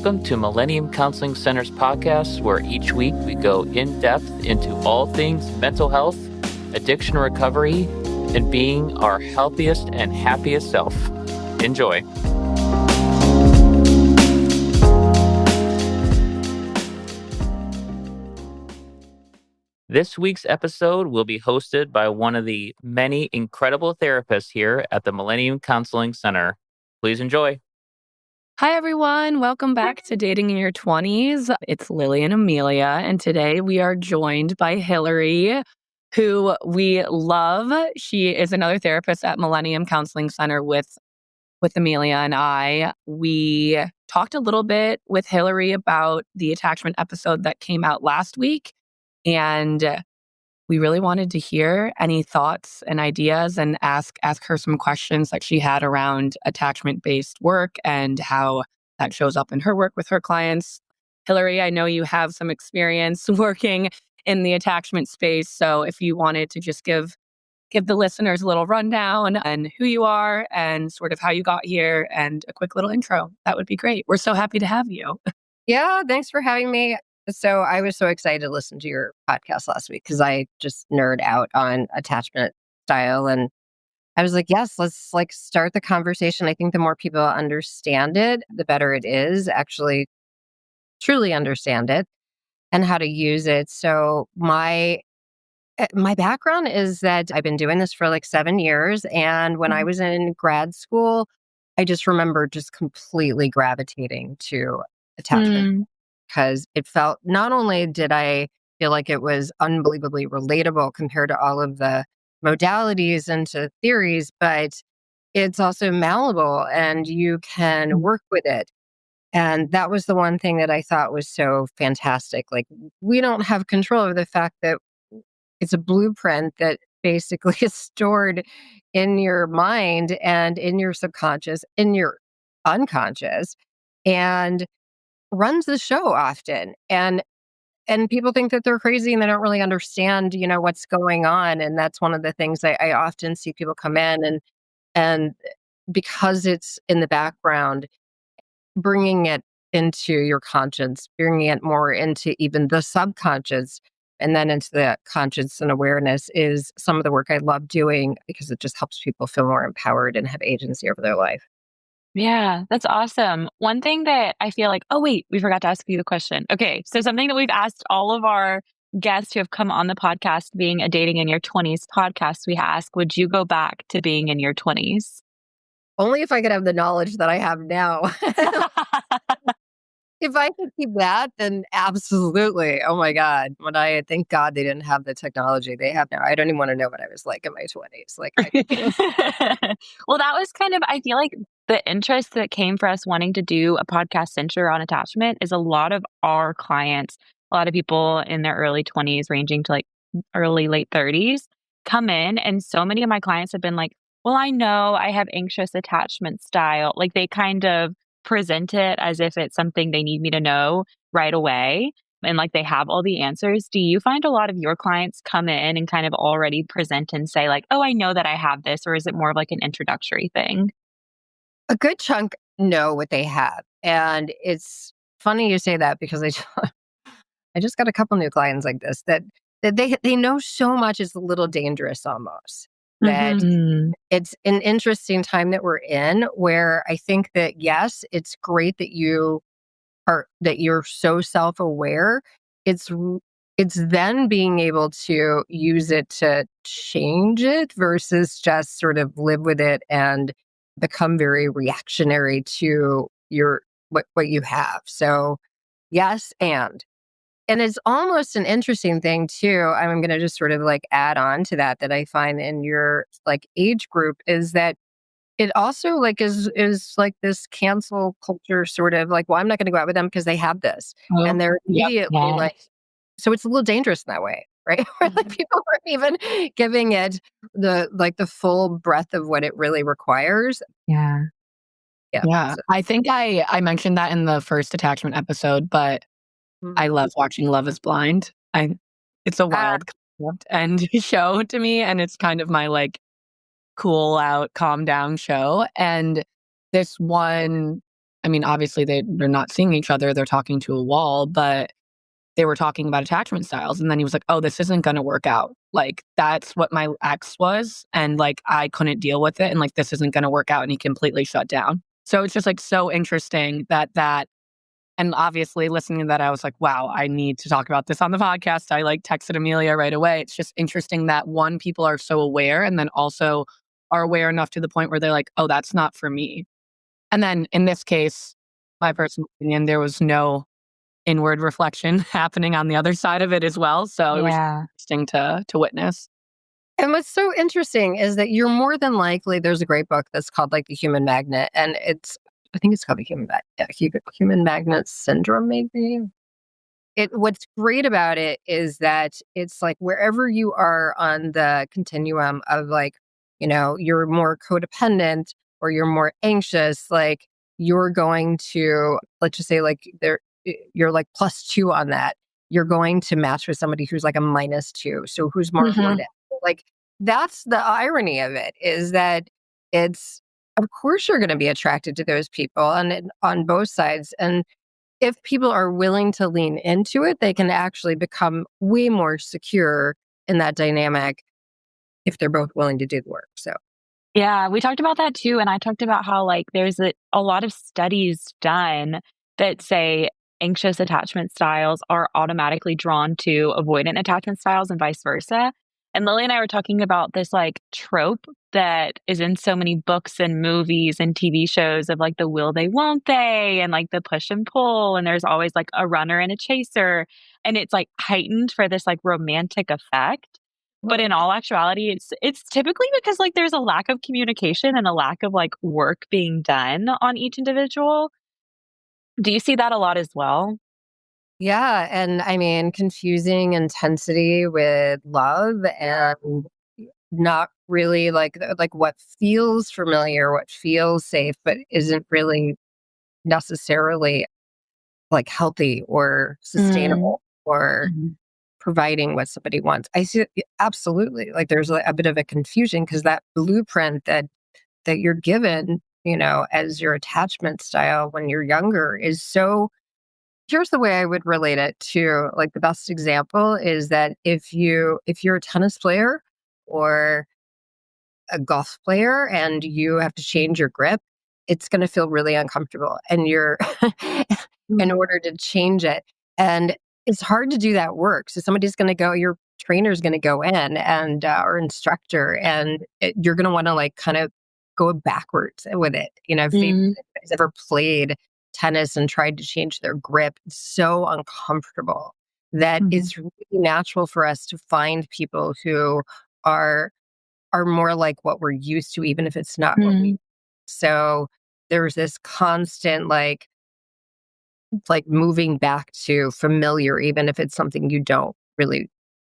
Welcome to Millennium Counseling Center's podcast, where each week we go in depth into all things mental health, addiction recovery, and being our healthiest and happiest self. Enjoy. This week's episode will be hosted by one of the many incredible therapists here at the Millennium Counseling Center. Please enjoy. Hi, everyone. Welcome back to Dating in Your 20s. It's Lily and Amelia, and today we are joined by Hilary, who we love. She is another therapist at Millennium Counseling Center with Amelia and I. We talked a little bit with Hilary about the attachment episode that came out last week, and we really wanted to hear any thoughts and ideas and ask her some questions that she had around attachment-based work and how that shows up in her work with her clients. Hilary, I know you have some experience working in the attachment space, so if you wanted to just give the listeners a little rundown on who you are and sort of how you got here and a quick little intro, that would be great. We're so happy to have you. Yeah, thanks for having me. So I was so excited to listen to your podcast last week because I just nerd out on attachment style. And I was like, yes, let's start the conversation. I think the more people understand it, the better it is, actually truly understand it and how to use it. So my background is that I've been doing this for 7 years. And when I was in grad school, I just remember just completely gravitating to attachment. Because it felt, not only did I feel like it was unbelievably relatable compared to all of the modalities and to theories, but it's also malleable and you can work with it. And that was the one thing that I thought was so fantastic. We don't have control over the fact that it's a blueprint that basically is stored in your mind and in your subconscious, in your unconscious, and runs the show often. And people think that they're crazy and they don't really understand, what's going on. And that's one of the things I often see people come in and because it's in the background, bringing it into your conscience, bringing it more into even the subconscious and then into the conscious and awareness is some of the work I love doing because it just helps people feel more empowered and have agency over their life. Yeah, that's awesome. One thing that I feel like, oh, wait, we forgot to ask you the question. Okay. So something that we've asked all of our guests who have come on the podcast, being a Dating in Your 20s podcast, we ask, would you go back to being in your 20s? Only if I could have the knowledge that I have now. If I could keep that, then absolutely. Oh my God. Thank God they didn't have the technology they have now. I don't even want to know what I was like in my 20s. Well, that was kind of, I feel like the interest that came for us wanting to do a podcast centered on attachment is a lot of our clients, a lot of people in their early 20s, ranging to early, late 30s, come in. And so many of my clients have been like, well, I know I have anxious attachment style. They kind of present it as if it's something they need me to know right away. And they have all the answers. Do you find a lot of your clients come in and kind of already present and say oh, I know that I have this, or is it more of an introductory thing? A good chunk know what they have. And it's funny you say that because I just got a couple new clients like this that they know so much is a little dangerous almost. That it's an interesting time that we're in where I think that, yes, it's great that you're so self-aware. It's then being able to use it to change it versus just sort of live with it and become very reactionary to what you have. So yes, and it's almost an interesting thing too. I'm going to just sort of add on to that I find in your age group is that it also is this cancel culture sort of well, I'm not going to go out with them because they have this. And they're immediately so it's a little dangerous in that way, right? Where people aren't even giving it the full breadth of what it really requires. Yeah. So. I think I mentioned that in the first attachment episode, but I love watching Love is Blind. It's a wild concept and show to me, and it's kind of my cool out, calm down show. And this one I mean, obviously they're not seeing each other, they're talking to a wall, but they were talking about attachment styles. And then he was like, oh, this isn't going to work out. Like, that's what my ex was. And like, I couldn't deal with it. And like, this isn't going to work out. And he completely shut down. So it's just like so interesting and obviously listening to that, I was like, wow, I need to talk about this on the podcast. I like texted Amelia right away. It's just interesting that one, people are so aware and then also are aware enough to the point where they're like, oh, that's not for me. And then in this case, my personal opinion, there was no inward reflection happening on the other side of it as well. So it was Yeah. interesting to witness. And what's so interesting is that you're more than likely, there's a great book that's called like The Human Magnet, and I think it's called The Human Magnet Syndrome, maybe. What's great about it is that it's like wherever you are on the continuum of like, you're more codependent or you're more anxious, like you're going to, let's just say like you're like +2 on that. You're going to match with somebody who's like a -2. So who's more avoidant. Like that's the irony of it, is that it's, of course you're going to be attracted to those people on both sides. And if people are willing to lean into it, they can actually become way more secure in that dynamic if they're both willing to do the work. So, Yeah, we talked about that too. And I talked about how, like, there's a lot of studies done that say anxious attachment styles are automatically drawn to avoidant attachment styles and vice versa. And Lily and I were talking about this, like, trope that is in so many books and movies and TV shows of like the will they, won't they, and like the push and pull. And there's always like a runner and a chaser. And it's like heightened for this like romantic effect. But in all actuality, it's typically because like there's a lack of communication and a lack of like work being done on each individual. Do you see that a lot as well? yeah. And I mean, confusing intensity with love and not really like what feels familiar, what feels safe, but isn't really necessarily like healthy or Mm. sustainable or Mhm. providing what somebody wants. I see it absolutely. Like there's a bit of a confusion because that blueprint that you're given, as your attachment style when you're younger is so. Here's the way I would relate it to, like, the best example is that if you're a tennis player or a golf player and you have to change your grip, it's going to feel really uncomfortable. And you're, in Mhm. order to change it. And it's hard to do that work. So somebody's going to go, your trainer's going to go in and, or instructor, and you're going to want to like kind of go backwards with it. If Mhm. anybody's ever played tennis and tried to change their grip, it's so uncomfortable that Mhm. it's really natural for us to find people who are are more like what we're used to, even if it's not what we. Mhm. So there's this constant like moving back to familiar, even if it's something you don't really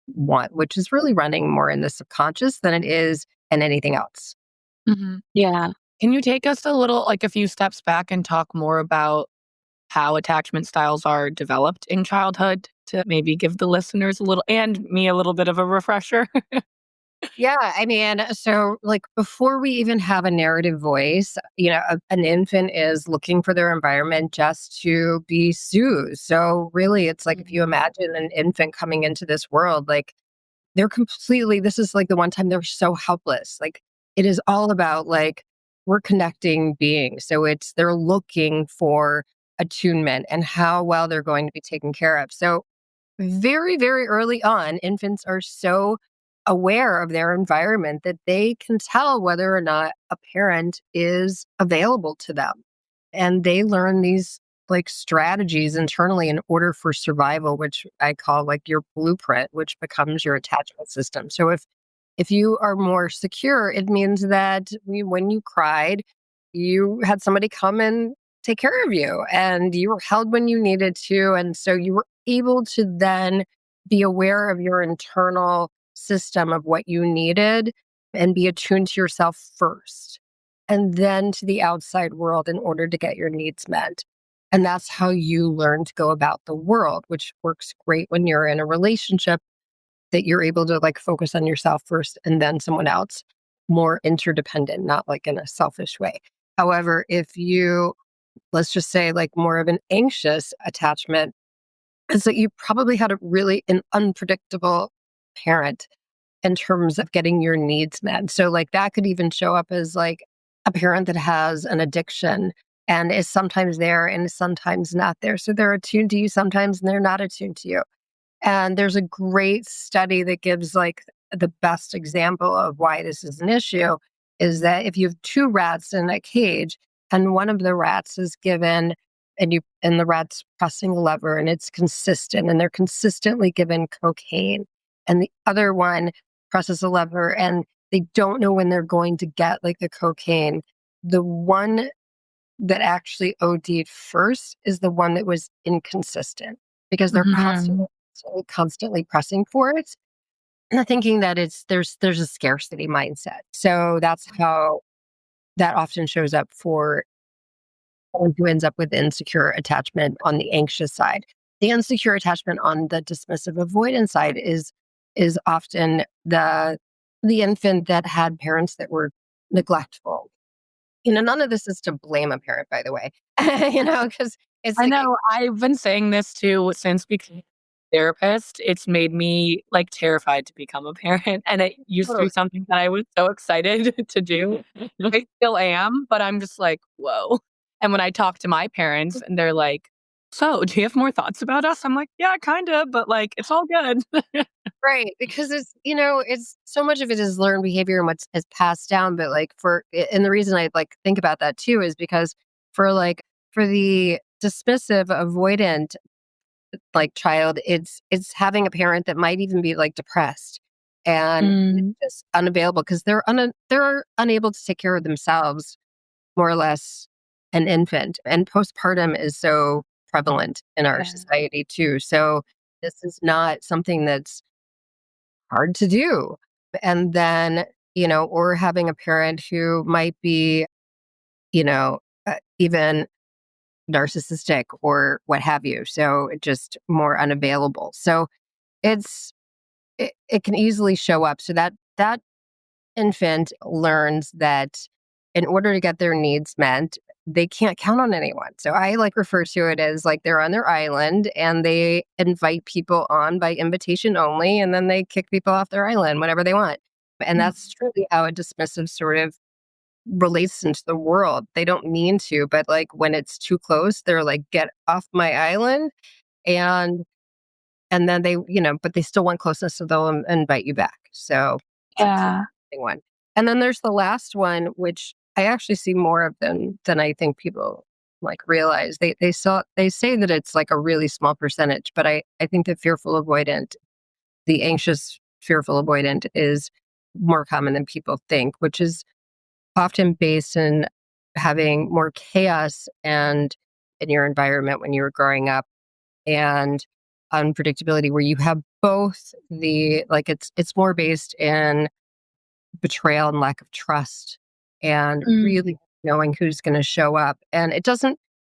want, which is really running more in the subconscious than it is in anything else. Mhm. Yeah. Can you take us a few steps back and talk more about how attachment styles are developed in childhood to maybe give the listeners and me a little bit of a refresher? Yeah, I mean, so like before we even have a narrative voice, an infant is looking for their environment just to be soothed. So really, it's like if you Mhm. imagine an infant coming into this world, like this is like the one time they're so helpless. Like it is all about like we're connecting beings. So they're looking for attunement and how well they're going to be taken care of. So very, very early on, infants are so aware of their environment that they can tell whether or not a parent is available to them. And they learn these like strategies internally in order for survival, which I call like your blueprint, which becomes your attachment system. So if you are more secure, it means that when you cried, you had somebody come and take care of you and you were held when you needed to. And so you were able to then be aware of your internal system of what you needed and be attuned to yourself first and then to the outside world in order to get your needs met. And that's how you learn to go about the world, which works great when you're in a relationship, that you're able to like focus on yourself first and then someone else, more interdependent, not like in a selfish way. However, if you let's just say like more of an anxious attachment, is that you probably had a really an unpredictable parent in terms of getting your needs met. So like that could even show up as like a parent that has an addiction and is sometimes there and is sometimes not there. So they're attuned to you sometimes and they're not attuned to you. And there's a great study that gives like the best example of why this is an issue is that if you have two rats in a cage and one of the rats is given and the rat's pressing a lever and it's consistent and they're consistently given cocaine and the other one presses a lever and they don't know when they're going to get like the cocaine, the one that actually OD'd first is the one that was inconsistent because they're Mhm. constantly pressing for it and thinking that there's a scarcity mindset. So that's how that often shows up for someone who ends up with insecure attachment on the anxious side. The insecure attachment on the dismissive avoidance side is often the infant that had parents that were neglectful. None of this is to blame a parent, by the way. Because it's I like, know. I've been saying this too since becoming a therapist. It's made me like terrified to become a parent. And it used to be totally something that I was so excited to do. I still am, but I'm just like, whoa. And when I talk to my parents and they're like, so do you have more thoughts about us? I'm like, yeah, kind of, but like, it's all good. right. Because it's so much of it is learned behavior and what's is passed down. But like and the reason I like think about that too is because for like, for the dismissive avoidant like child, it's having a parent that might even be like depressed and Mm, just unavailable because they're unable to take care of themselves, more or less, an infant. And postpartum is so prevalent in our Yeah. society too. So this is not something that's hard to do. And then, or having a parent who might be, even narcissistic or what have you. So just more unavailable. So it's it can easily show up. So that infant learns that in order to get their needs met, they can't count on anyone. So I like refer to it as like they're on their island and they invite people on by invitation only, and then they kick people off their island whenever they want. And that's truly how a dismissive sort of relates into the world. They don't mean to, but like when it's too close, they're like, get off my island. And and then but they still want closeness, so they'll invite you back. So that's an Yeah. interesting one. And then there's the last one, which I actually see more of than I think people like realize. They say that it's like a really small percentage, but I think the the anxious fearful avoidant is more common than people think, which is often based in having more chaos and in your environment when you were growing up and unpredictability where you have both the like it's more based in betrayal and lack of trust and Mm. really knowing who's going to show up and it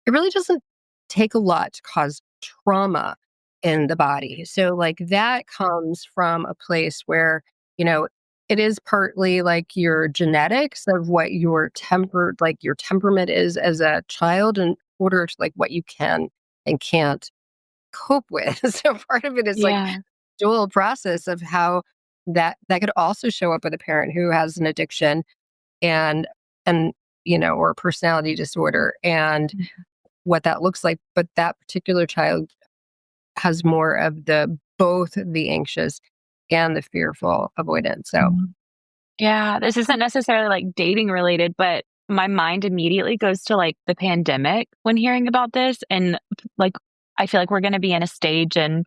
really doesn't take a lot to cause trauma in the body. So like that comes from a place where you know it is partly like your genetics of what your temperament is as a child in order to like what you can and can't cope with. So part of it is like Yeah. dual process of how that could also show up with a parent who has an addiction and and or a personality disorder and what that looks like. But that particular child has more of the both the anxious and the fearful avoidance. So Mhm. Yeah, this isn't necessarily like dating related, but my mind immediately goes to like the pandemic when hearing about this. And like, I feel like we're going to be in a stage in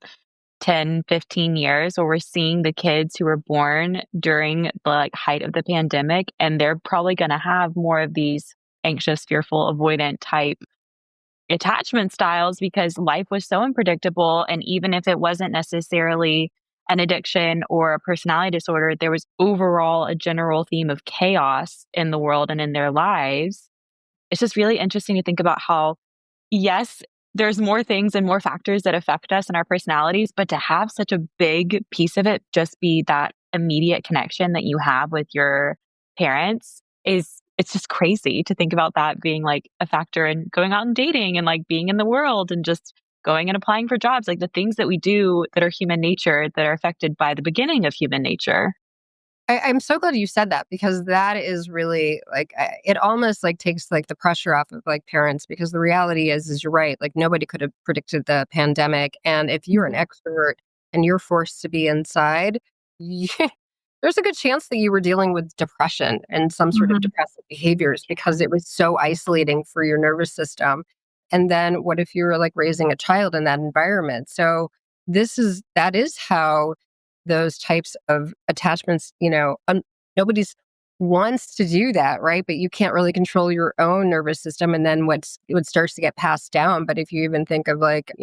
10, 15 years where we're seeing the kids who were born during the like height of the pandemic, and they're probably going to have more of these anxious, fearful, avoidant type attachment styles because life was so unpredictable. And even if it wasn't necessarily an addiction or a personality disorder, there was overall a general theme of chaos in the world and in their lives. It's just really interesting to think about how, yes, there's more things and more factors that affect us and our personalities, but to have such a big piece of it just be that immediate connection that you have with your parents is it's just crazy to think about that being like a factor in going out and dating and like being in the world and just going and applying for jobs, like the things that we do that are human nature that are affected by the beginning of human nature. I'm so glad you said that because that is really like it almost like takes like the pressure off of like parents because the reality is you're right, like nobody could have predicted the pandemic, and if you're an extrovert and you're forced to be inside, you, there's a good chance that you were dealing with depression and some sort of Mhm. depressive behaviors because it was so isolating for your nervous system. And then what if you were like raising a child in that environment? So that is how those types of attachments, nobody's wants to do that, right? But you can't really control your own nervous system. And then what starts to get passed down. But if you even think of like,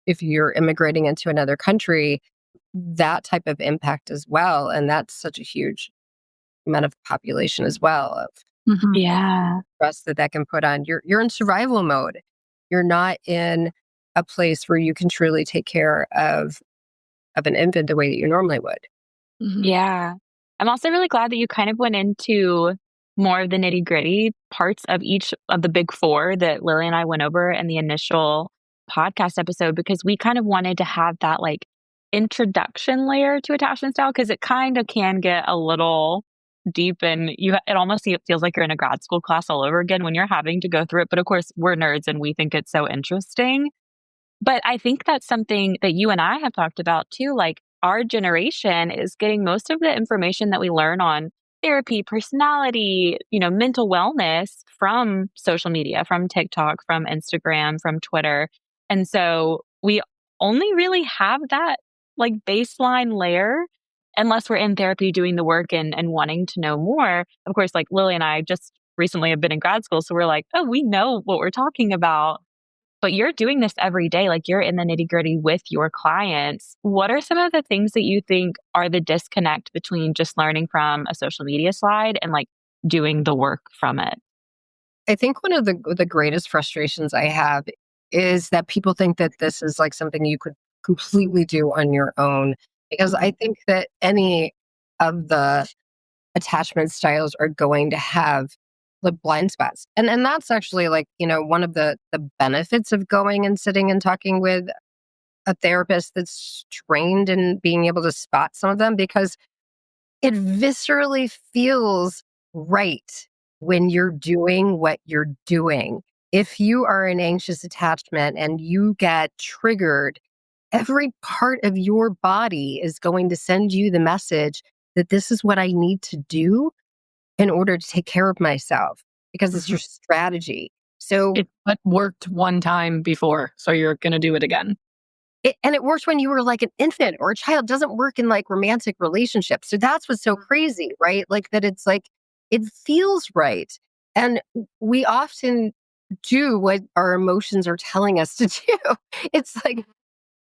if you're immigrating into another country, that type of impact as well. And that's such a huge amount of population as well of Mhm. Yeah. stress that can put on. You're in survival mode. You're not in a place where you can truly take care of an infant the way that you normally would. Mhm. Yeah. I'm also really glad that you kind of went into more of the nitty-gritty parts of each of the big 4 that Lily and I went over in the initial podcast episode because we kind of wanted to have that, like, introduction layer to attachment style because it kind of can get a little deep and it almost feels like you're in a grad school class all over again when you're having to go through it, but of course, we're nerds and we think it's so interesting. But I think that's something that you and I have talked about too. Like our generation is getting most of the information that we learn on therapy, personality, mental wellness from social media, from TikTok, from Instagram, from Twitter. And so we only really have that like baseline layer unless we're in therapy doing the work and wanting to know more. Of course, like Lily and I just recently have been in grad school. So we're like, oh, we know what we're talking about, but you're doing this every day, like you're in the nitty-gritty with your clients. What are some of the things that you think are the disconnect between just learning from a social media slide and like doing the work from it? I think one of the greatest frustrations I have is that people think that this is like something you could completely do on your own. Because I think that any of the attachment styles are going to have the blind spots. And that's actually like, one of the benefits of going and sitting and talking with a therapist that's trained in being able to spot some of them because it viscerally feels right when you're doing what you're doing. If you are an anxious attachment and you get triggered, every part of your body is going to send you the message that this is what I need to do in order to take care of myself because it's Mhm. your strategy. So It but worked one time before, so you're gonna do it again. it works when you were like an infant or a child. It doesn't work in like romantic relationships. So that's what's so crazy, right? Like that it's like it feels right. And we often do what our emotions are telling us to do. It's like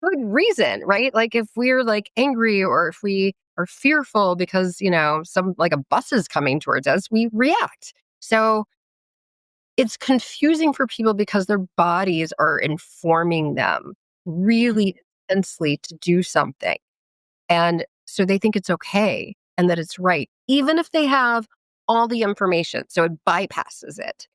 good reason, right? Like if we're like angry or if we are fearful because, some like a bus is coming towards us, we react. So it's confusing for people because their bodies are informing them really intensely to do something. And so they think it's okay and that it's right, even if they have all the information. So it bypasses it.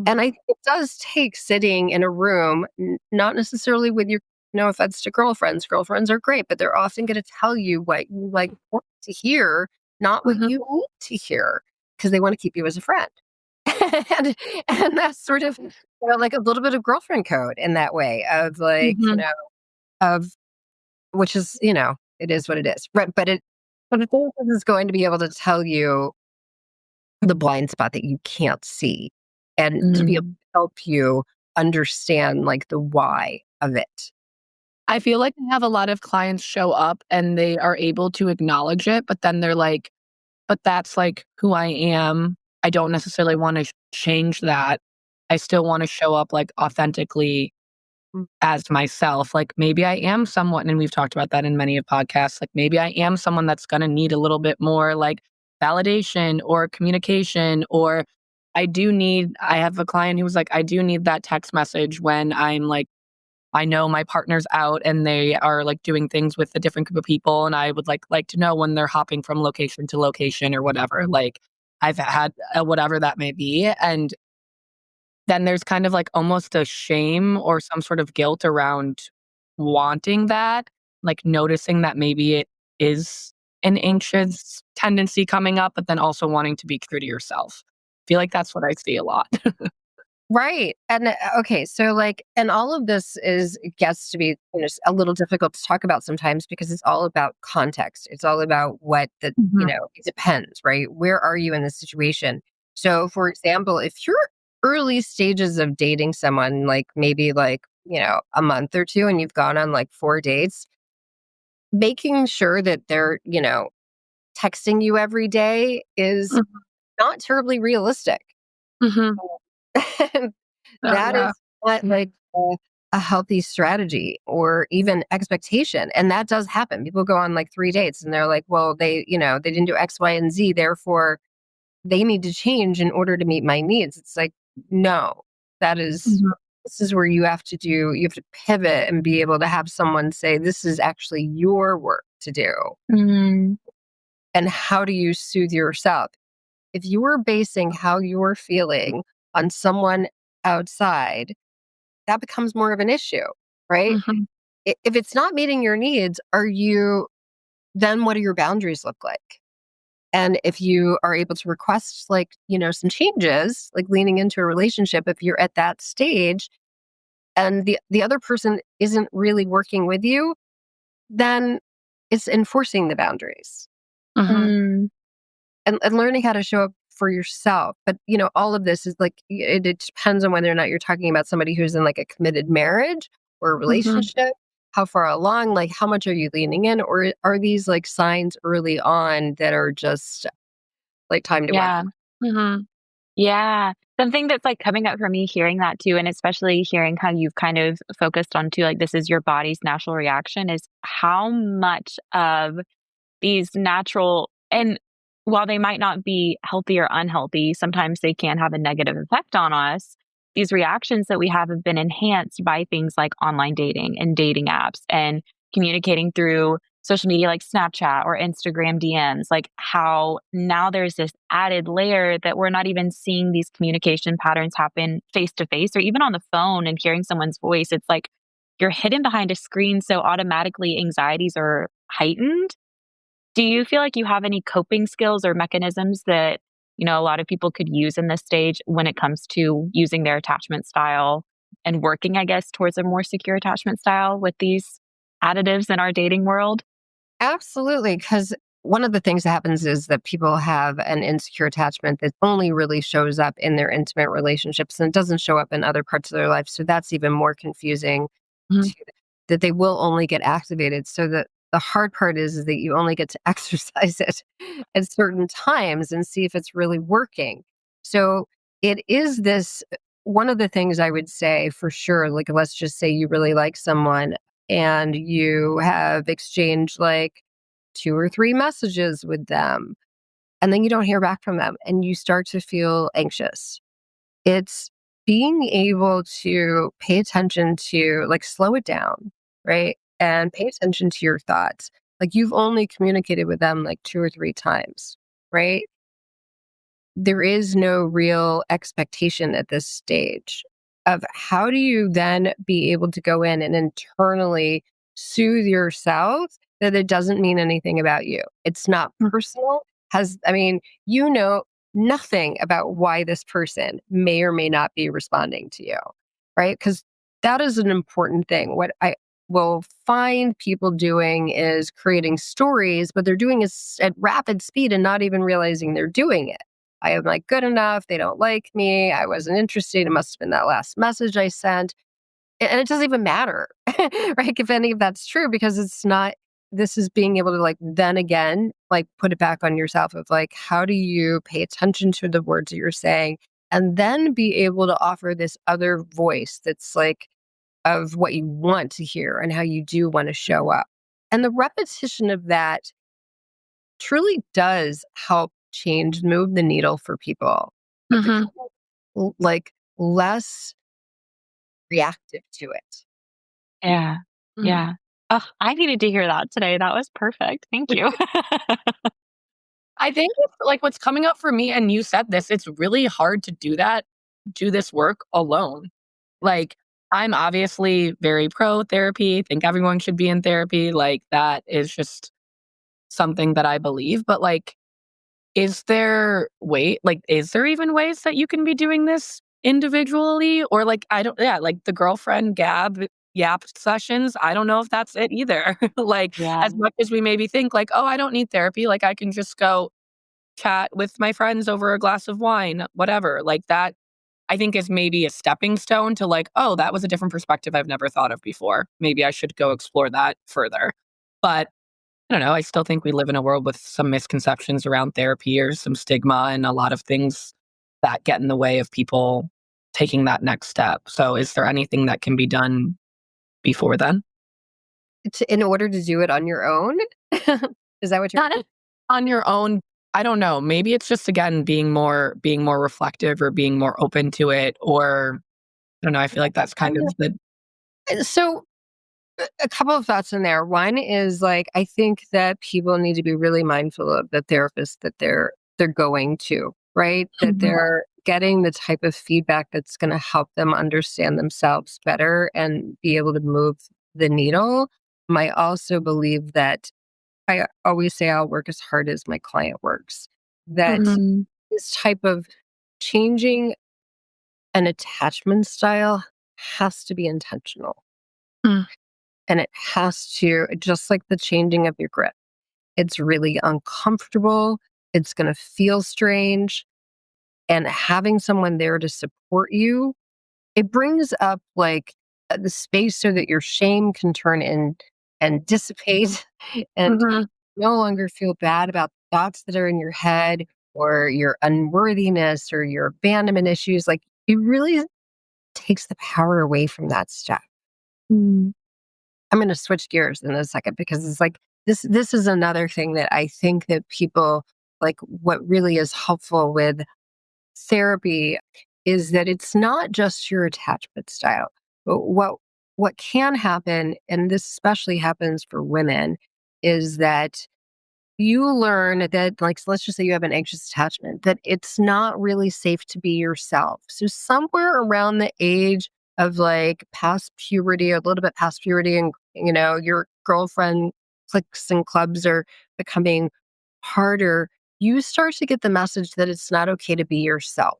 And I think it does take sitting in a room, not necessarily with your, no offense to girlfriends. Girlfriends are great, but they're often going to tell you what you like want to hear, not what Mhm. you need to hear, because they want to keep you as a friend. and and that's sort of like a little bit of girlfriend code in that way of like, Mhm. of which is, it is what it is. Right. But a therapist is going to be able to tell you the blind spot that you can't see and to be able Mm. to help you understand like the why of it. I feel like I have a lot of clients show up and they are able to acknowledge it, but then they're like, "But that's, like, who I am. I don't necessarily wanna change that. I still wanna show up, like, authentically Mm. as myself." Like, maybe I am someone and we've talked about that in many of podcasts, like, maybe I am someone that's gonna need a little bit more, like, validation or communication, or I have a client who was like, "I do need that text message when I'm, like, I know my partner's out and they are, like, doing things with a different group of people, and I would, like to know when they're hopping from location to location or whatever." Like, I've had, whatever that may be. And then there's kind of like almost a shame or some sort of guilt around wanting that, like noticing that maybe it is an anxious tendency coming up, but then also wanting to be true to yourself. I feel like that's what I see a lot. Right. And okay, so like, and all of this is it gets to be a little difficult to talk about sometimes because it's all about context. It's all about what Mhm. it depends, right? Where are you in the situation? So, for example, if you're early stages of dating someone, like maybe like, a month or two and you've gone on like 4 dates, making sure that they're, texting you every day is Mhm. not terribly realistic. Mhm. Oh, That yeah. is not like a healthy strategy or even expectation. And that does happen. People go on like 3 dates and they're like, well, they didn't do X, Y, and Z. Therefore, they need to change in order to meet my needs. It's like, no, that is, Mhm. this is where you have to pivot and be able to have someone say, this is actually your work to do. Mm. And how do you soothe yourself? If you are basing how you're feeling on someone outside, that becomes more of an issue, right? Mhm. If it's not meeting your needs, then what do your boundaries look like? And if you are able to request like, some changes, like leaning into a relationship, if you're at that stage and the other person isn't really working with you, then it's enforcing the boundaries. Mhm. Mm, And learning how to show up for yourself. But, all of this is like, it depends on whether or not you're talking about somebody who's in like a committed marriage or a Mhm. relationship. How far along, like how much are you leaning in? Or are these like signs early on that are just like time to run? yeah. Mhm. Yeah. Something that's like coming up for me hearing that too, and especially hearing how you've kind of focused on too, like this is your body's natural reaction, is how much of these natural and while they might not be healthy or unhealthy, sometimes they can have a negative effect on us. These reactions that we have been enhanced by things like online dating and dating apps and communicating through social media like Snapchat or Instagram DMs, like how now there's this added layer that we're not even seeing these communication patterns happen face to face or even on the phone and hearing someone's voice. It's like you're hidden behind a screen, so automatically anxieties are heightened. Do you feel like you have any coping skills or mechanisms that, a lot of people could use in this stage when it comes to using their attachment style and working, I guess, towards a more secure attachment style with these additives in our dating world? Absolutely. Because one of the things that happens is that people have an insecure attachment that only really shows up in their intimate relationships and it doesn't show up in other parts of their life. So that's even more confusing Mhm. to that they will only get activated. So that the hard part is that you only get to exercise it at certain times and see if it's really working. So it is this one of the things I would say for sure, like let's just say you really like someone and you have exchanged like 2 or 3 messages with them, and then you don't hear back from them and you start to feel anxious. It's being able to pay attention to, like, slow it down, right? And pay attention to your thoughts. Like, you've only communicated with them like 2 or 3 times, right? There is no real expectation at this stage of how do you then be able to go in and internally soothe yourself that it doesn't mean anything about you. It's not Mhm. personal. I mean, you know nothing about why this person may or may not be responding to you, right? Because that is an important thing. What I will find people doing is creating stories, but they're doing it at rapid speed and not even realizing they're doing it. I am like good enough. They don't like me. I wasn't interested. It must have been that last message I sent. And it doesn't even matter, right? If any of that's true, because it's not, this is being able to like then again, like put it back on yourself of like, how do you pay attention to the words that you're saying and then be able to offer this other voice that's like of what you want to hear and how you do want to show up. And the repetition of that truly does help move the needle for people and become Mhm. like less reactive to it. Yeah. Mhm. Yeah. Oh, I needed to hear that today. That was perfect. Thank you. I think it's like what's coming up for me, and you said this, it's really hard to do this work alone. Like, I'm obviously very pro therapy, think everyone should be in therapy. Like, that is just something that I believe. But like, is there even ways that you can be doing this individually? Or like, I don't, yeah, like the girlfriend yap sessions, I don't know if that's it either. Like, Yeah. as much as we maybe think like, oh, I don't need therapy, like I can just go chat with my friends over a glass of wine, whatever. Like that, I think is maybe a stepping stone to like, oh, that was a different perspective I've never thought of before. Maybe I should go explore that further. But I don't know. I still think we live in a world with some misconceptions around therapy or some stigma and a lot of things that get in the way of people taking that next step. So, is there anything that can be done before then? In order to do it on your own? Is that what you're Not on your own. I don't know. Maybe it's just again being more reflective or being more open to it. Or I don't know. I feel like that's kind of the So, a couple of thoughts in there. One is like I think that people need to be really mindful of the therapist that they're going to, right? That Mhm. they're getting the type of feedback that's going to help them understand themselves better and be able to move the needle. I also believe that I always say I'll work as hard as my client works. That Mhm. this type of changing an attachment style has to be intentional. Mm. And it has to, just like the changing of your grip, it's really uncomfortable. It's going to feel strange. And having someone there to support you, it brings up like the space so that your shame can turn in and dissipate and Mhm. no longer feel bad about thoughts that are in your head or your unworthiness or your abandonment issues. Like it really takes the power away from that stuff. Mm. I'm going to switch gears in a second because it's like this is another thing that I think that people like what really is helpful with therapy is that it's not just your attachment style. But what can happen, and this especially happens for women, is that you learn that, like, so let's just say you have an anxious attachment, that it's not really safe to be yourself. So, somewhere around the age of like past puberty, a little bit past puberty, and your girlfriend cliques and clubs are becoming harder, you start to get the message that it's not okay to be yourself.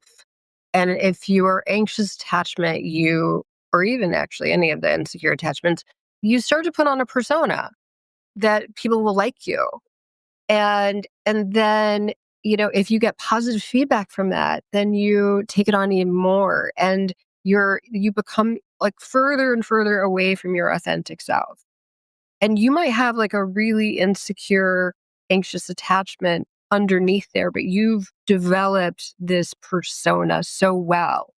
And if you are anxious attachment, or even actually any of the insecure attachments, you start to put on a persona that people will like you and then, if you get positive feedback from that, then you take it on even more and you become like further and further away from your authentic self. And you might have like a really insecure, anxious attachment underneath there, but you've developed this persona so well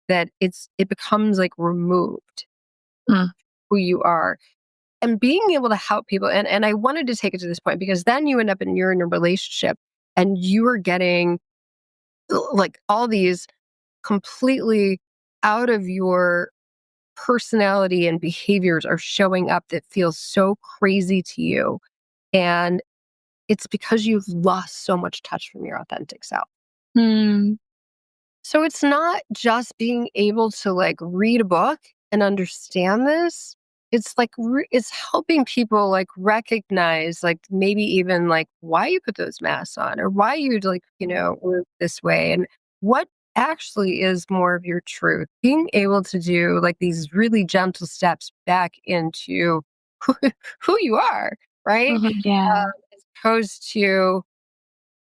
that it becomes like removed Mm. who you are and being able to help people and I wanted to take it to this point because then you're in a relationship and you are getting like all these completely out of your personality and behaviors are showing up that feels so crazy to you and it's because you've lost so much touch from your authentic self. Mm. So it's not just being able to like read a book and understand this. It's like it's helping people like recognize like maybe even like why you put those masks on or why you like work this way and what actually is more of your truth. Being able to do like these really gentle steps back into who, who you are, right? Mhm. Yeah. As opposed to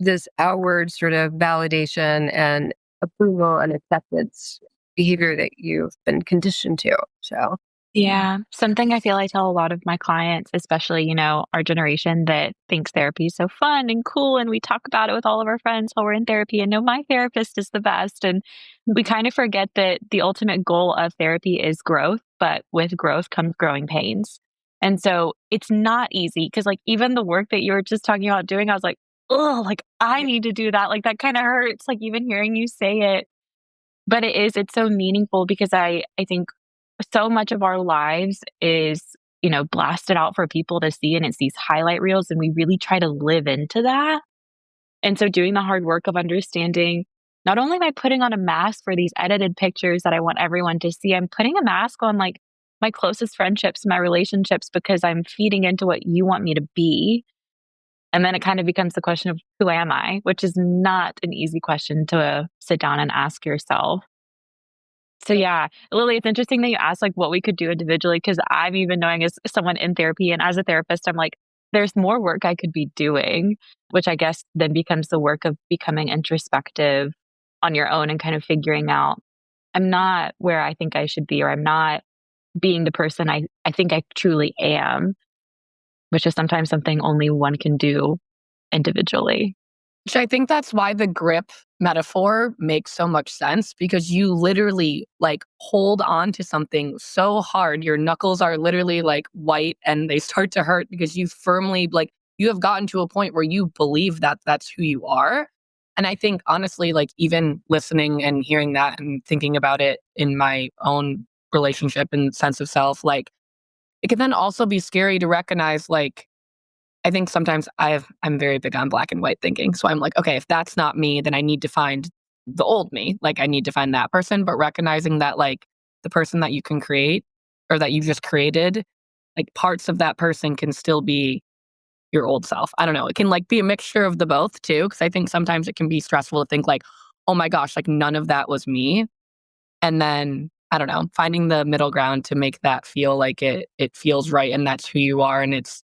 this outward sort of validation and approval and acceptance behavior that you've been conditioned to. So, Yeah. Something I feel I tell a lot of my clients, especially, our generation that thinks therapy is so fun and cool. And we talk about it with all of our friends while we're in therapy and know my therapist is the best. And we kind of forget that the ultimate goal of therapy is growth, but with growth comes growing pains. And so it's not easy because, like, even the work that you were just talking about doing, I was like, oh, like, I need to do that. Like, that kind of hurts. Like, even hearing you say it, but it's so meaningful because I think so much of our lives is, blasted out for people to see, and it's these highlight reels, and we really try to live into that. And so doing the hard work of understanding, not only am I putting on a mask for these edited pictures that I want everyone to see, I'm putting a mask on like my closest friendships, my relationships, because I'm feeding into what you want me to be. And then it kind of becomes the question of who am I, which is not an easy question to sit down and ask yourself. So yeah, Lily, it's interesting that you asked like what we could do individually, because I'm even knowing as someone in therapy and as a therapist, I'm like, there's more work I could be doing, which I guess then becomes the work of becoming introspective on your own and kind of figuring out I'm not where I think I should be, or I'm not being the person I think I truly am, which is sometimes something only one can do individually. Which I think that's why the grip metaphor makes so much sense, because you literally like hold on to something so hard. Your knuckles are literally like white and they start to hurt because you firmly like you have gotten to a point where you believe that that's who you are. And I think honestly, like even listening and hearing that and thinking about it in my own relationship and sense of self, like it can then also be scary to recognize like I think sometimes I'm very big on black and white thinking. So I'm like, okay, if that's not me, then I need to find the old me. Like I need to find that person, but recognizing that like the person that you can create or that you just created, like parts of that person can still be your old self. I don't know. It can like be a mixture of the both too. Cause I think sometimes it can be stressful to think like, oh my gosh, like none of that was me. And then I don't know, finding the middle ground to make that feel like it feels right and that's who you are. And it's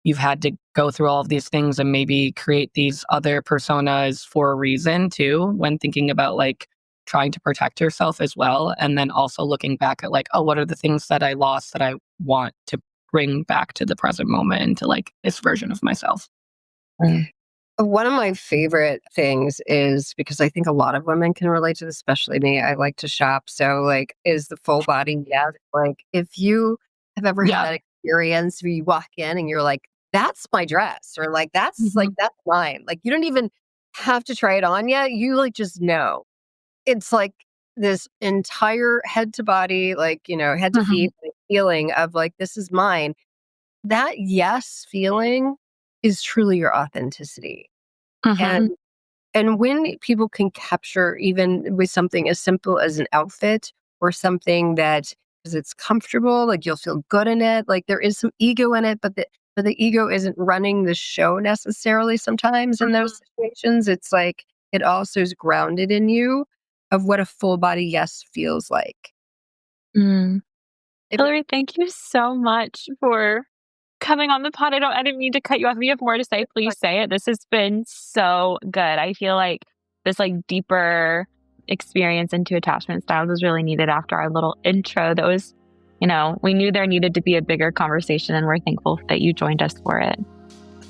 you've had to go through all of these things and maybe create these other personas for a reason too, when thinking about like trying to protect yourself as well. And then also looking back at like, oh, what are the things that I lost that I want to bring back to the present moment and to like this version of myself. One of my favorite things is because I think a lot of women can relate to this, especially me. I like to shop. So, like, is the full body yes? Like, if you have ever had that experience where you walk in and you're like, that's my dress, or like, that's mine. Like, you don't even have to try it on yet. You like just know. It's like this entire head to body, like, head to feet like, feeling of like, this is mine. That yes feeling is truly your authenticity. And and when people can capture even with something as simple as an outfit or something that because it's comfortable, like you'll feel good in it, like there is some ego in it, but the ego isn't running the show necessarily sometimes in those situations. It's like it also is grounded in you of what a full body yes feels like. Mm. It- Hilary, thank you so much for coming on the pod. I didn't mean to cut you off. If you have more to say, please say it. This has been so good. I feel like this like deeper experience into attachment styles was really needed after our little intro. That was, we knew there needed to be a bigger conversation, and we're thankful that you joined us for it.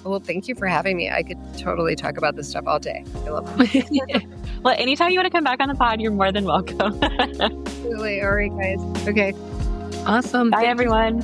Well, thank you for having me. I could totally talk about this stuff all day. I love it. Well, anytime you want to come back on the pod, you're more than welcome. Absolutely. All right, guys. Okay. Awesome. Bye, everyone.